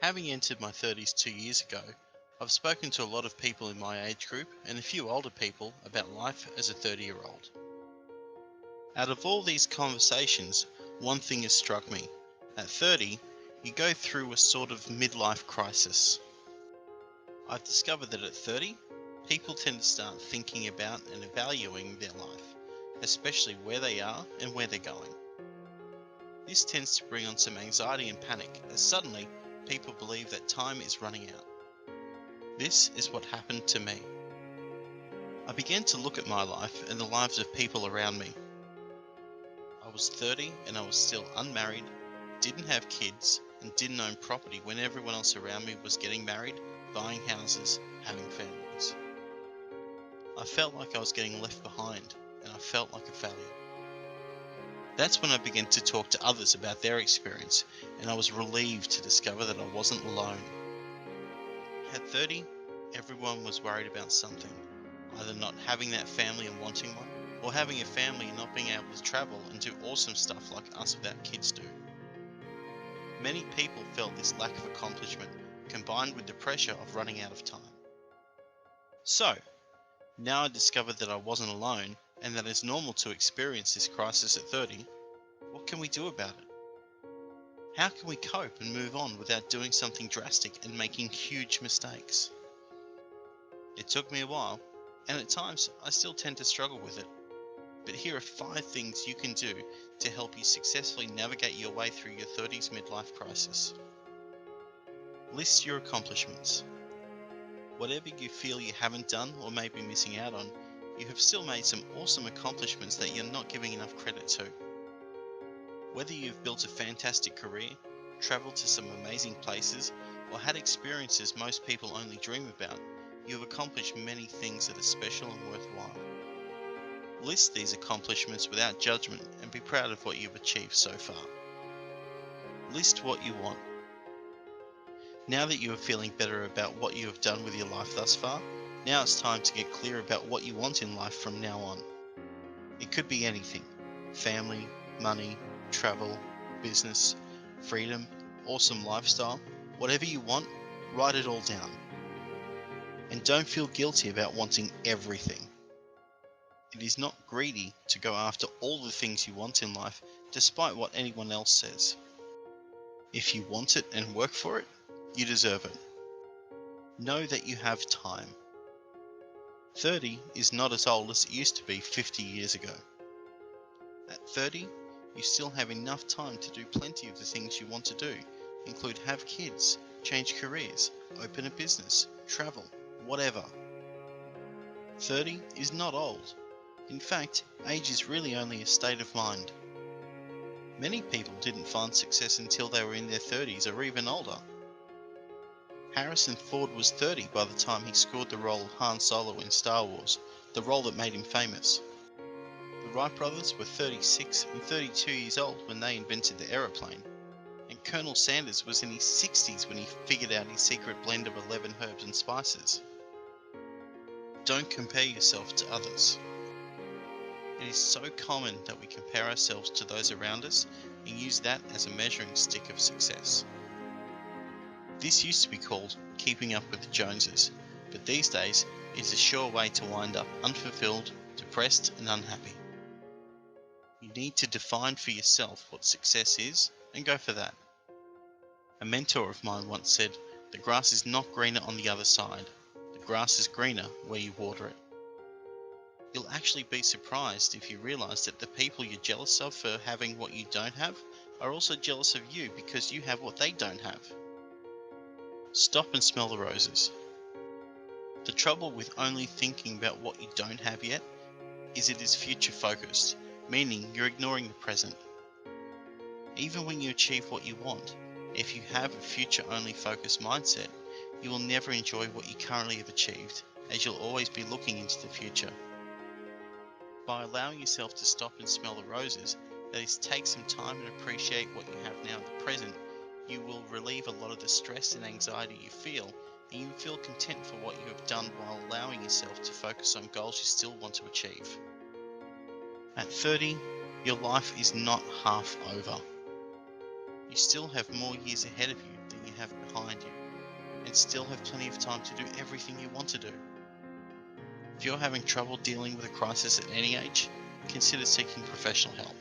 Having entered my 30s 2 years ago, I've spoken to a lot of people in my age group and a few older people about life as a 30-year-old. Out of all these conversations, one thing has struck me. At 30, you go through a sort of midlife crisis. I've discovered that at 30, people tend to start thinking about and evaluating their life, especially where they are and where they're going. This tends to bring on some anxiety and panic, as suddenly people believe that time is running out. This is what happened to me. I began to look at my life and the lives of people around me. I was 30 and I was still unmarried, didn't have kids, and didn't own property when everyone else around me was getting married, buying houses, having families. I felt like I was getting left behind, and I felt like a failure. That's when I began to talk to others about their experience, and I was relieved to discover that I wasn't alone. At 30, everyone was worried about something, either not having that family and wanting one, or having a family and not being able to travel and do awesome stuff like us without kids do. Many people felt this lack of accomplishment, combined with the pressure of running out of time. So, now I discovered that I wasn't alone, and that it's normal to experience this crisis at 30, what can we do about it? How can we cope and move on without doing something drastic and making huge mistakes? It took me a while, and at times I still tend to struggle with it. But here are 5 things you can do to help you successfully navigate your way through your 30s midlife crisis. List your accomplishments. Whatever you feel you haven't done or may be missing out on, you have still made some awesome accomplishments that you're not giving enough credit to. Whether you've built a fantastic career, traveled to some amazing places, or had experiences most people only dream about, you have accomplished many things that are special and worthwhile. List these accomplishments without judgment and be proud of what you've achieved so far. List what you want. Now that you are feeling better about what you have done with your life thus far, now it's time to get clear about what you want in life from now on. It could be anything: family, money, travel, business, freedom, awesome lifestyle. Whatever you want, write it all down. And don't feel guilty about wanting everything. It is not greedy to go after all the things you want in life, despite what anyone else says. If you want it and work for it, you deserve it. Know that you have time. 30 is not as old as it used to be 50 years ago. At 30, you still have enough time to do plenty of the things you want to do, include have kids, change careers, open a business, travel, whatever. 30 is not old. In fact, age is really only a state of mind. Many people didn't find success until they were in their 30s or even older. Harrison Ford was 30 by the time he scored the role of Han Solo in Star Wars, the role that made him famous. The Wright brothers were 36 and 32 years old when they invented the aeroplane, and Colonel Sanders was in his 60s when he figured out his secret blend of 11 herbs and spices. Don't compare yourself to others. It is so common that we compare ourselves to those around us and use that as a measuring stick of success. This used to be called keeping up with the Joneses, but these days it is a sure way to wind up unfulfilled, depressed and unhappy. You need to define for yourself what success is and go for that. A mentor of mine once said, "The grass is not greener on the other side. The grass is greener where you water it." You'll actually be surprised if you realize that the people you're jealous of for having what you don't have are also jealous of you because you have what they don't have. Stop and smell the roses. The trouble with only thinking about what you don't have yet is it is future focused, meaning you're ignoring the present. Even when you achieve what you want, if you have a future only focused mindset, you will never enjoy what you currently have achieved, as you'll always be looking into the future. By allowing yourself to stop and smell the roses, that is, take some time and appreciate what you have now in the present, you will relieve a lot of the stress and anxiety you feel, and you will feel content for what you have done while allowing yourself to focus on goals you still want to achieve. At 30, your life is not half over. You still have more years ahead of you than everything you have behind you and still have plenty of time to do everything you want to do. If you're having trouble dealing with a crisis at any age, consider seeking professional help.